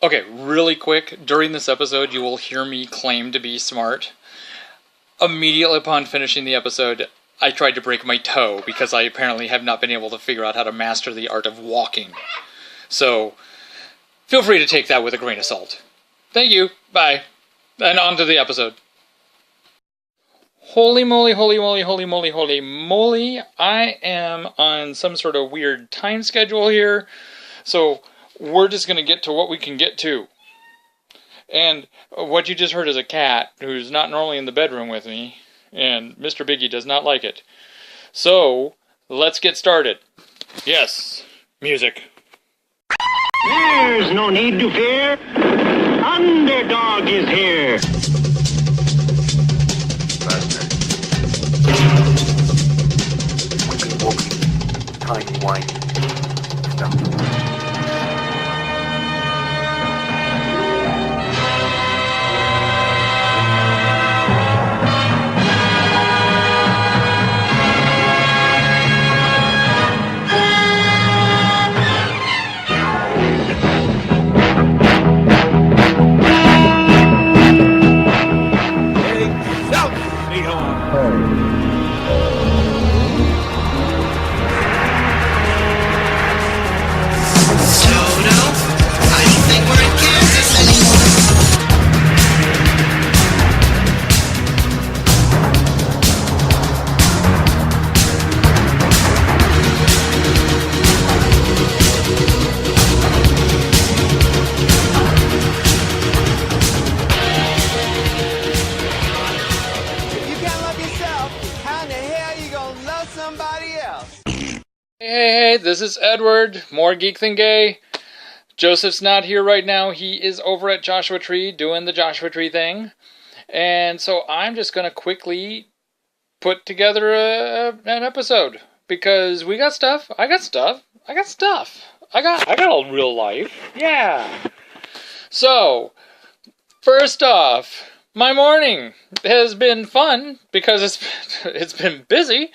Okay, really quick, during this episode you will hear me claim to be smart. Immediately upon finishing the episode, I tried to break my toe because I apparently have not been able to figure out how to master the art of walking. So, feel free to take that with a grain of salt. Thank you, bye, and on to the episode. Holy moly, holy moly, holy moly, holy moly, I am on some sort of weird time schedule here, so we're just going to get to what we can get to. And what you just heard is a cat who's not normally in the bedroom with me, and Mr. Biggie does not like it. So, let's get started. Yes, music. There's no need to fear. Underdog is here. Wimpy whoopy, tiny whiny stuff. Hey, this is Edward, more geek than gay. Joseph's not here right now. He is over at Joshua Tree doing the Joshua Tree thing. And so I'm just going to quickly put together an episode. Because we got stuff. I got stuff. I got a real life. Yeah. So, first off, my morning has been fun because it's been busy.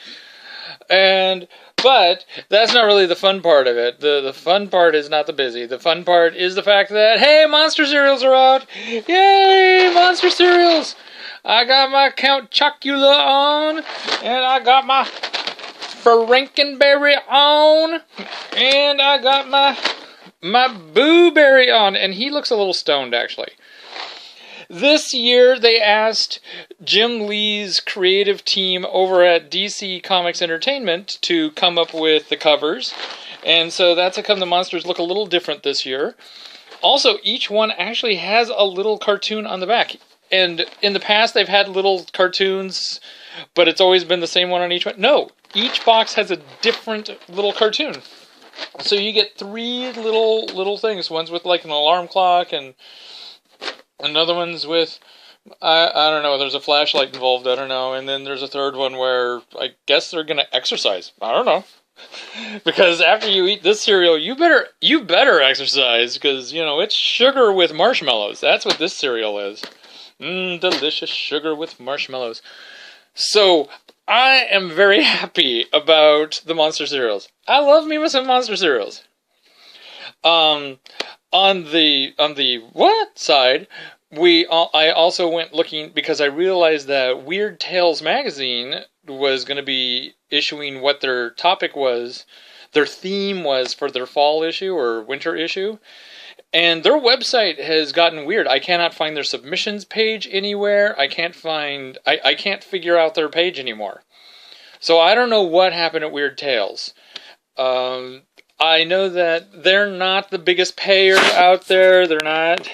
But that's not really the fun part of it. The fun part is not the busy. The fun part is the fact that, hey, Monster cereals are out. Yay, Monster cereals. I got my Count Chocula on, and I got my Frankenberry on, and I got my Boo Berry on, and he looks a little stoned, actually. This year, they asked Jim Lee's creative team over at DC Comics Entertainment to come up with the covers. And so that's how come the monsters look a little different this year. Also, each one actually has a little cartoon on the back. And in the past, they've had little cartoons, but it's always been the same one on each one. No, each box has a different little cartoon. So you get three little things. One's with like an alarm clock, and another one's with, I don't know, there's a flashlight involved, I don't know. And then there's a third one where I guess they're going to exercise. I don't know. Because after you eat this cereal, you better exercise, because, you know, it's sugar with marshmallows. That's what this cereal is. Delicious sugar with marshmallows. So, I am very happy about the Monster cereals. I love me some Monster cereals. On the what side, I also went looking because I realized that Weird Tales magazine was going to be issuing what their topic was, their theme was for their fall issue or winter issue. And their website has gotten weird. I cannot find their submissions page anywhere. I can't figure out their page anymore. So I don't know what happened at Weird Tales. I know that they're not the biggest payer out there. They're not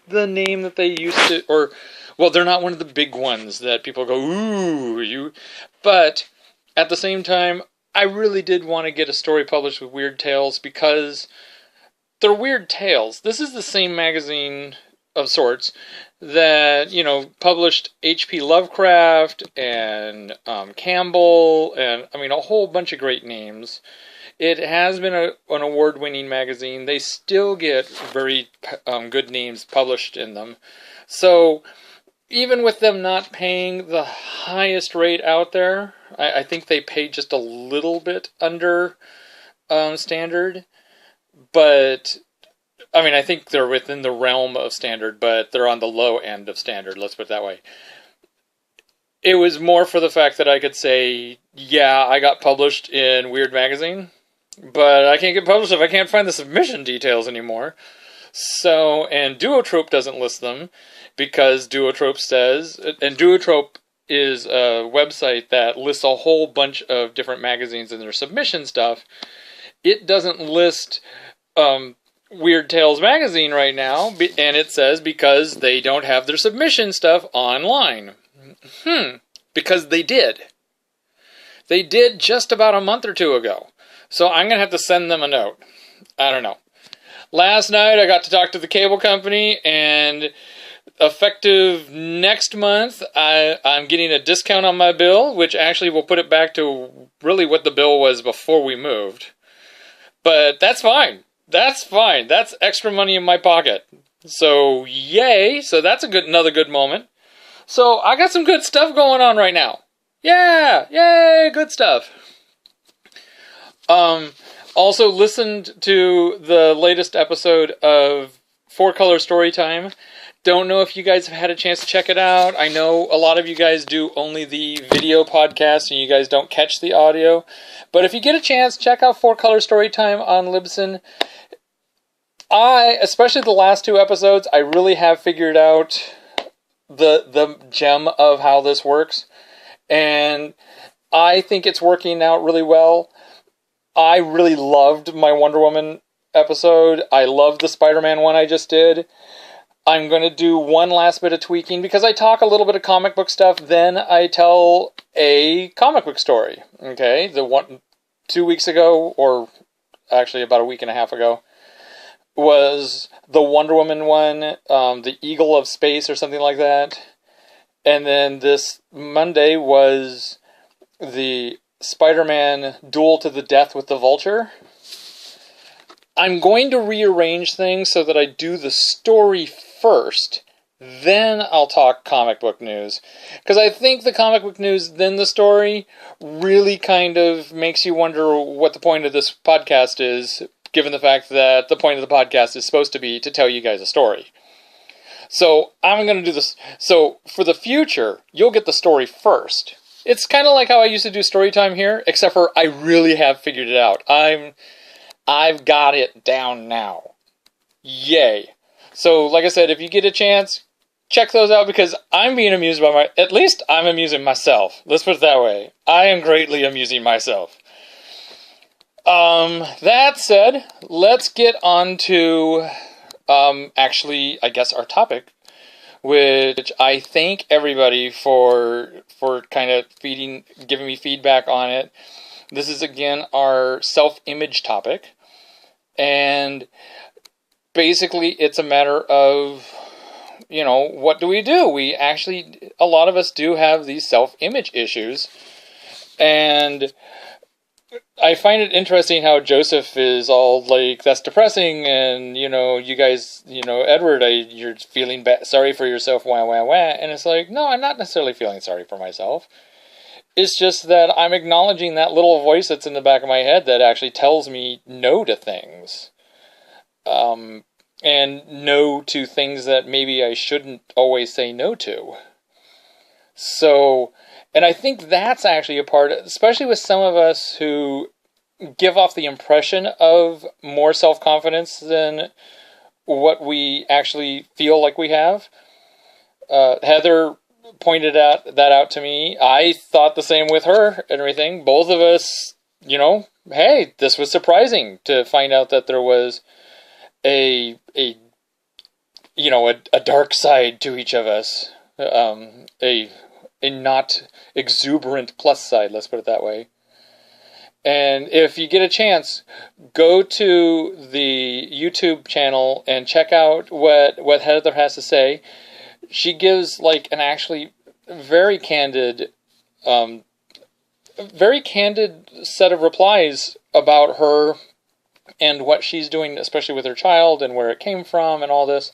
the name that they used to, or, well, they're not one of the big ones that people go, ooh, you. But at the same time, I really did want to get a story published with Weird Tales because they're Weird Tales. This is the same magazine of sorts that, you know, published H.P. Lovecraft and Campbell and, I mean, a whole bunch of great names. It has been an award-winning magazine. They still get very good names published in them. So, even with them not paying the highest rate out there, I think they pay just a little bit under standard. But I mean, I think they're within the realm of standard, but they're on the low end of standard, let's put it that way. It was more for the fact that I could say, yeah, I got published in Weird Magazine, but I can't get published if I can't find the submission details anymore. So, and Duotrope doesn't list them, because Duotrope says, and Duotrope is a website that lists a whole bunch of different magazines and their submission stuff. It doesn't list Weird Tales magazine right now, and it says because they don't have their submission stuff online. Because they did. They did just about a month or two ago. So I'm going to have to send them a note. I don't know. Last night I got to talk to the cable company, and effective next month I'm getting a discount on my bill, which actually will put it back to really what the bill was before we moved. But that's fine. That's fine. That's extra money in my pocket. So yay. So that's another good moment. So I got some good stuff going on right now. Yeah, yay, good stuff. Also listened to the latest episode of 4-Color Storytime. Don't know if you guys have had a chance to check it out. I know a lot of you guys do only the video podcast and you guys don't catch the audio. But if you get a chance, check out 4-Color Storytime on Libsyn. Especially the last 2 episodes, I really have figured out the gem of how this works, and I think it's working out really well. I really loved my Wonder Woman episode. I loved the Spider-Man one I just did. I'm going to do one last bit of tweaking, because I talk a little bit of comic book stuff, then I tell a comic book story. Okay, 2 weeks ago, or actually about a week and a half ago, was the Wonder Woman one, the Eagle of Space or something like that. And then this Monday was the Spider-Man Duel to the Death with the Vulture. I'm going to rearrange things so that I do the story first, then I'll talk comic book news. Because I think the comic book news, then the story, really kind of makes you wonder what the point of this podcast is, given the fact that the point of the podcast is supposed to be to tell you guys a story. So I'm going to do this. So for the future, you'll get the story first. It's kind of like how I used to do story time here, except for I really have figured it out. I've got it down now. Yay. So like I said, if you get a chance, check those out, because I'm being amused by at least I'm amusing myself. Let's put it that way. I am greatly amusing myself. That said, let's get on to, actually, I guess our topic, which I thank everybody for kind of giving me feedback on it. This is, again, our self-image topic, and basically it's a matter of, what do? We actually, a lot of us do have these self-image issues, and I find it interesting how Joseph is all like, that's depressing, and, you guys, Edward, you're feeling sorry for yourself, wah, wah, wah. And it's like, no, I'm not necessarily feeling sorry for myself. It's just that I'm acknowledging that little voice that's in the back of my head that actually tells me no to things. And no to things that maybe I shouldn't always say no to. So, and I think that's actually a part, especially with some of us who give off the impression of more self-confidence than what we actually feel like we have. Heather pointed that out to me. I thought the same with her and everything. Both of us, hey, this was surprising to find out that there was a dark side to each of us. A not exuberant plus side, let's put it that way. And if you get a chance, go to the YouTube channel and check out what Heather has to say. She gives like an actually very candid set of replies about her and what she's doing, especially with her child and where it came from and all this.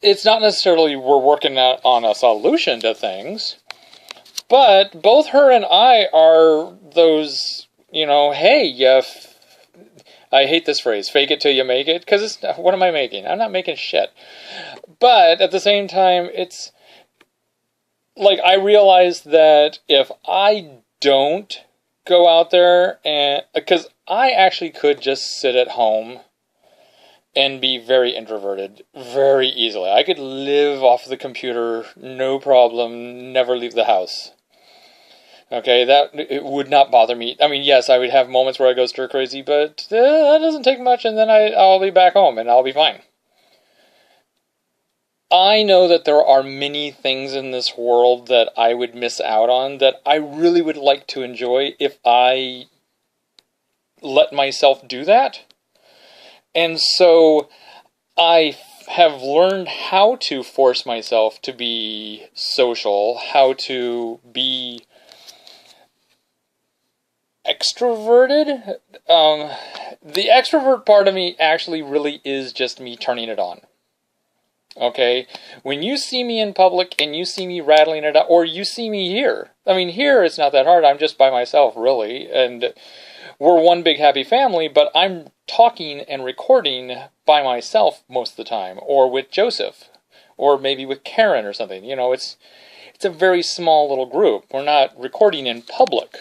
It's not necessarily we're working on a solution to things, but both her and I are those, hey, I hate this phrase, fake it till you make it, because what am I making? I'm not making shit. But at the same time, it's like I realize that if I don't go out there, and because I actually could just sit at home and be very introverted very easily. I could live off the computer, no problem, never leave the house. Okay, it would not bother me. I mean, yes, I would have moments where I go stir crazy, but that doesn't take much, and then I'll be back home, and I'll be fine. I know that there are many things in this world that I would miss out on that I really would like to enjoy if I let myself do that. And so I have learned how to force myself to be social, how to be extroverted. The extrovert part of me actually really is just me turning it on. Okay? When you see me in public and you see me rattling it out, or you see me here. I mean, here it's not that hard. I'm just by myself, really. And we're one big happy family, but I'm talking and recording by myself most of the time, or with Joseph, or maybe with Karen or something. You know, it's a very small little group. We're not recording in public.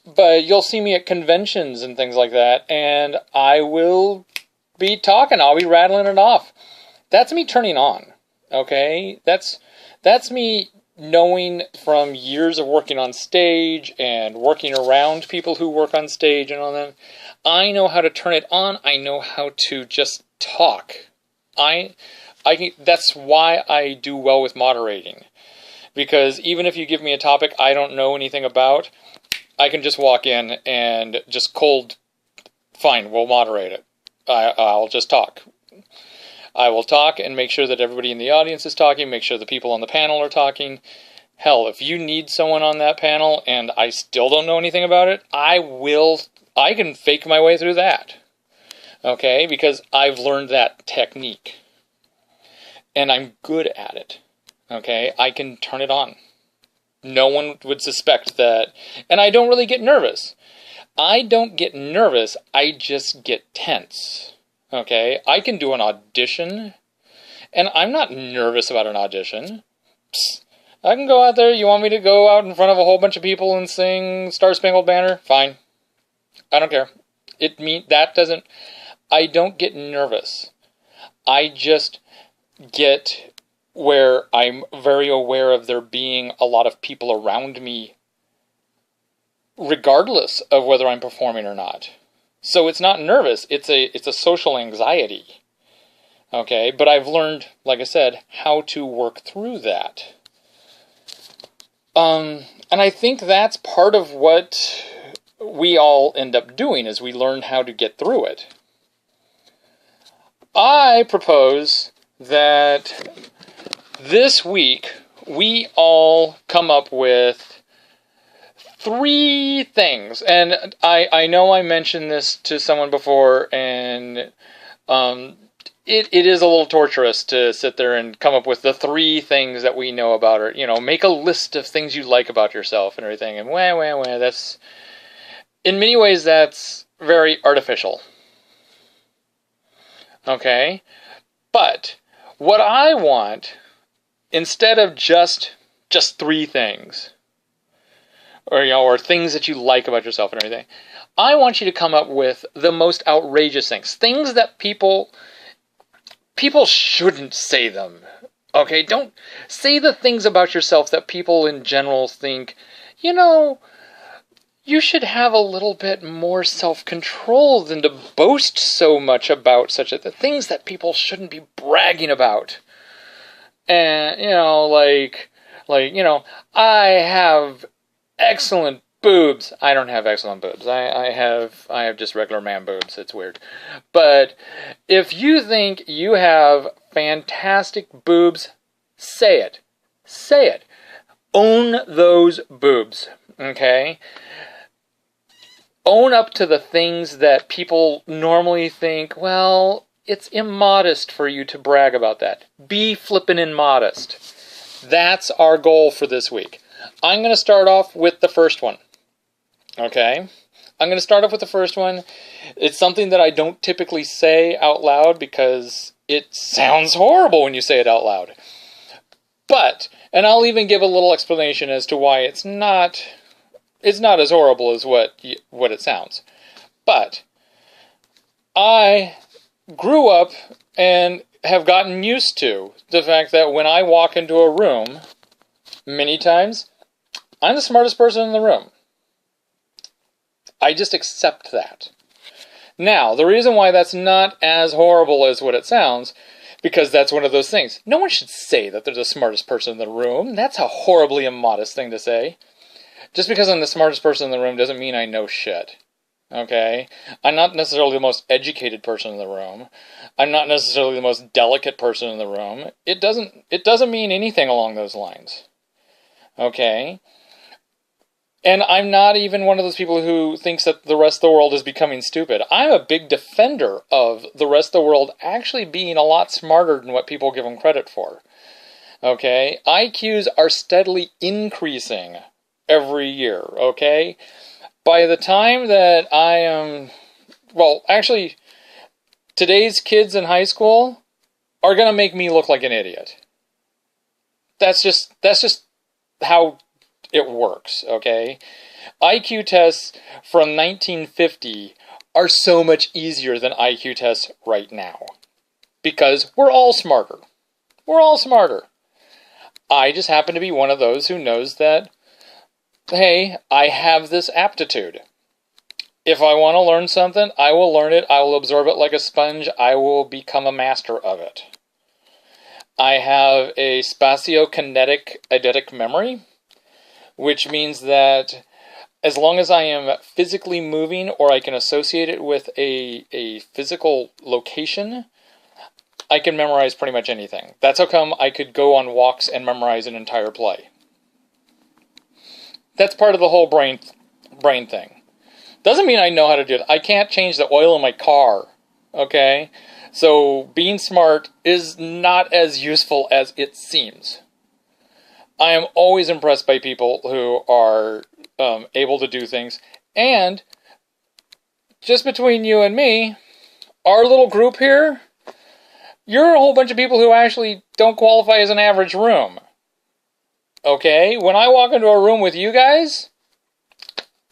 But you'll see me at conventions and things like that, and I will be talking. I'll be rattling it off. That's me turning on, okay? That's me knowing from years of working on stage and working around people who work on stage and all that. I know how to turn it on. I know how to just talk. That's why I do well with moderating. Because even if you give me a topic I don't know anything about, I can just walk in and just fine, we'll moderate it. I'll just talk. I will talk and make sure that everybody in the audience is talking, make sure the people on the panel are talking. Hell, if you need someone on that panel and I still don't know anything about it, I can fake my way through that. Okay? Because I've learned that technique. And I'm good at it. Okay? I can turn it on. No one would suspect that. And I don't really get nervous. I don't get nervous. I just get tense. Okay? I can do an audition. And I'm not nervous about an audition. Psst. I can go out there. You want me to go out in front of a whole bunch of people and sing Star Spangled Banner? Fine. I don't care. I don't get nervous. I just get where I'm very aware of there being a lot of people around me, regardless of whether I'm performing or not. So it's not nervous, it's a social anxiety. Okay, but I've learned, like I said, how to work through that. And I think that's part of what we all end up doing, is we learn how to get through it. I propose that this week, we all come up with 3 things. And I know I mentioned this to someone before, and it is a little torturous to sit there and come up with the 3 things that we know about her. You know, make a list of things you like about yourself and everything. And that's... In many ways, that's very artificial. Okay? But what I want, instead of just 3 things, or things that you like about yourself and everything, I want you to come up with the most outrageous things that people shouldn't say them. Okay, don't say the things about yourself that people in general think, you should have a little bit more self-control than to boast so much about the things that people shouldn't be bragging about. And, I have excellent boobs. I don't have excellent boobs. I have just regular man boobs. It's weird. But if you think you have fantastic boobs, say it. Say it. Own those boobs. Okay? Own up to the things that people normally think, well, it's immodest for you to brag about that. Be flippin' immodest. That's our goal for this week. I'm going to start off with the first one. Okay? I'm going to start off with the first one. It's something that I don't typically say out loud because it sounds horrible when you say it out loud. But, and I'll even give a little explanation as to why it's not as horrible as what it sounds. But I grew up and have gotten used to the fact that when I walk into a room, many times, I'm the smartest person in the room. I just accept that. Now, the reason why that's not as horrible as what it sounds, because that's one of those things. No one should say that they're the smartest person in the room. That's a horribly immodest thing to say. Just because I'm the smartest person in the room doesn't mean I know shit. Okay? I'm not necessarily the most educated person in the room. I'm not necessarily the most delicate person in the room. It doesn't mean anything along those lines. Okay? And I'm not even one of those people who thinks that the rest of the world is becoming stupid. I'm a big defender of the rest of the world actually being a lot smarter than what people give them credit for. Okay? IQs are steadily increasing every year, okay? By the time that I am... Well, actually, today's kids in high school are going to make me look like an idiot. That's just how it works, okay? IQ tests from 1950 are so much easier than IQ tests right now. Because we're all smarter. We're all smarter. I just happen to be one of those who knows that, hey, I have this aptitude. If I want to learn something, I will learn it. I will absorb it like a sponge. I will become a master of it. I have a spatiokinetic eidetic memory, which means that as long as I am physically moving or I can associate it with a physical location, I can memorize pretty much anything. That's how come I could go on walks and memorize an entire play. That's part of the whole brain thing. Doesn't mean I know how to do it. I can't change the oil in my car, okay? So being smart is not as useful as it seems. I am always impressed by people who are able to do things. And just between you and me, our little group here, you're a whole bunch of people who actually don't qualify as an average room. Okay? When I walk into a room with you guys,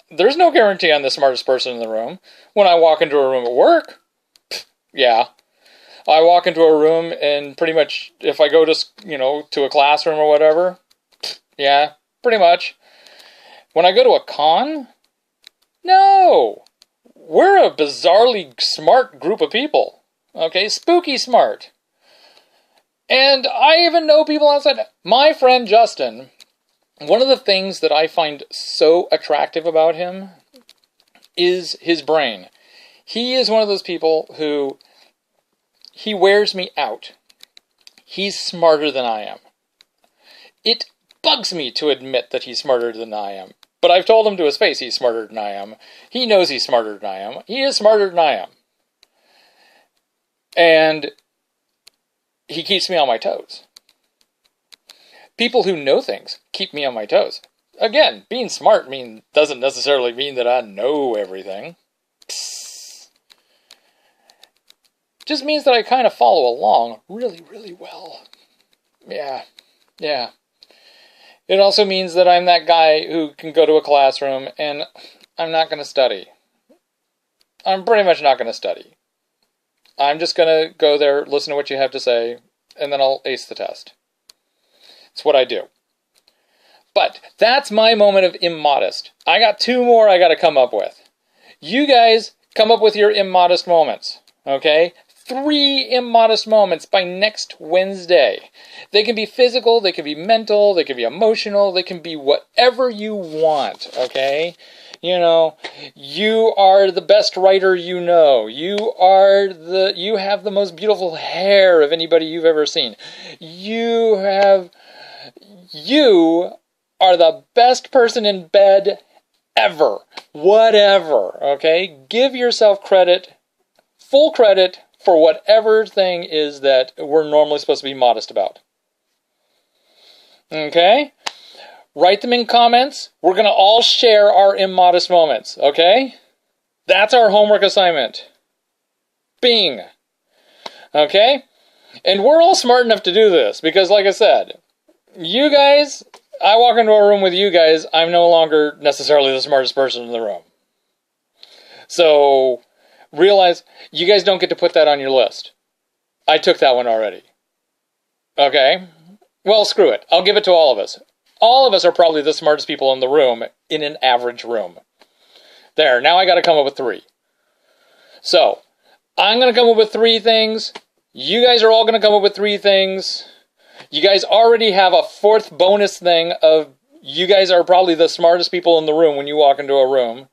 there's no guarantee I'm the smartest person in the room. When I walk into a room at work, yeah. I walk into a room and pretty much, if I go to a classroom or whatever, yeah, pretty much. When I go to a con, no. We're a bizarrely smart group of people. Okay, spooky smart. And I even know people outside. My friend Justin, one of the things that I find so attractive about him is his brain. He is one of those people who, he wears me out. He's smarter than I am. It bugs me to admit that he's smarter than I am. But I've told him to his face he's smarter than I am. He knows he's smarter than I am. He is smarter than I am. And he keeps me on my toes. People who know things keep me on my toes. Again, being smart doesn't necessarily mean that I know everything. Just means that I kind of follow along really, really well. Yeah. It also means that I'm that guy who can go to a classroom and I'm not going to study. I'm pretty much not going to study. I'm just going to go there, listen to what you have to say, and then I'll ace the test. It's what I do. But that's my moment of immodest. I got 2 more I got to come up with. You guys come up with your immodest moments, okay? 3 immodest moments by next Wednesday. They can be physical, they can be mental, they can be emotional, they can be whatever you want, okay? You know, you are the best writer you know. You have the most beautiful hair of anybody you've ever seen. You are the best person in bed ever. Whatever, okay? Give yourself credit, full credit, for whatever thing is that we're normally supposed to be modest about. Okay? Write them in comments. We're going to all share our immodest moments, okay? That's our homework assignment. Bing. Okay? And we're all smart enough to do this because, like I said, you guys, I walk into a room with you guys, I'm no longer necessarily the smartest person in the room. So, realize you guys don't get to put that on your list. I took that one already. Okay? Well, screw it. I'll give it to all of us. All of us are probably the smartest people in the room in an average room. There, now I gotta come up with 3. So, I'm gonna come up with 3 things. You guys are all gonna come up with 3 things. You guys already have a 4th bonus thing of you guys are probably the smartest people in the room when you walk into a room.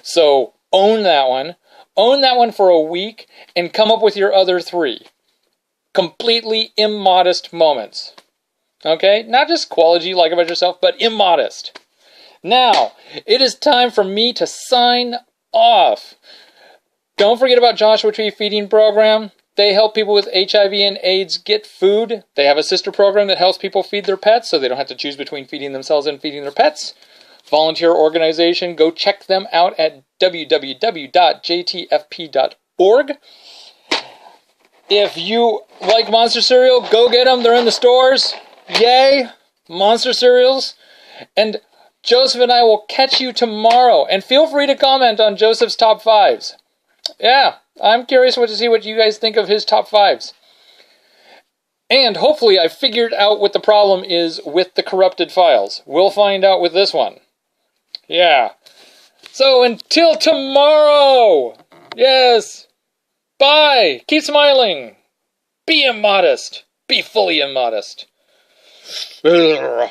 So, own that one. Own that one for a week and come up with your other 3. Completely immodest moments. Okay? Not just quality, like about yourself, but immodest. Now, it is time for me to sign off. Don't forget about Joshua Tree Feeding Program. They help people with HIV and AIDS get food. They have a sister program that helps people feed their pets so they don't have to choose between feeding themselves and feeding their pets. Volunteer organization. Go check them out at www.jtfp.org. If you like Monster Cereal, go get them. They're in the stores. Yay! Monster Cereals. And Joseph and I will catch you tomorrow. And feel free to comment on Joseph's top 5s. Yeah, I'm curious to see what you guys think of his top 5s. And hopefully I figured out what the problem is with the corrupted files. We'll find out with this one. Yeah. So until tomorrow! Yes! Bye! Keep smiling! Be immodest! Be fully immodest! Ugh.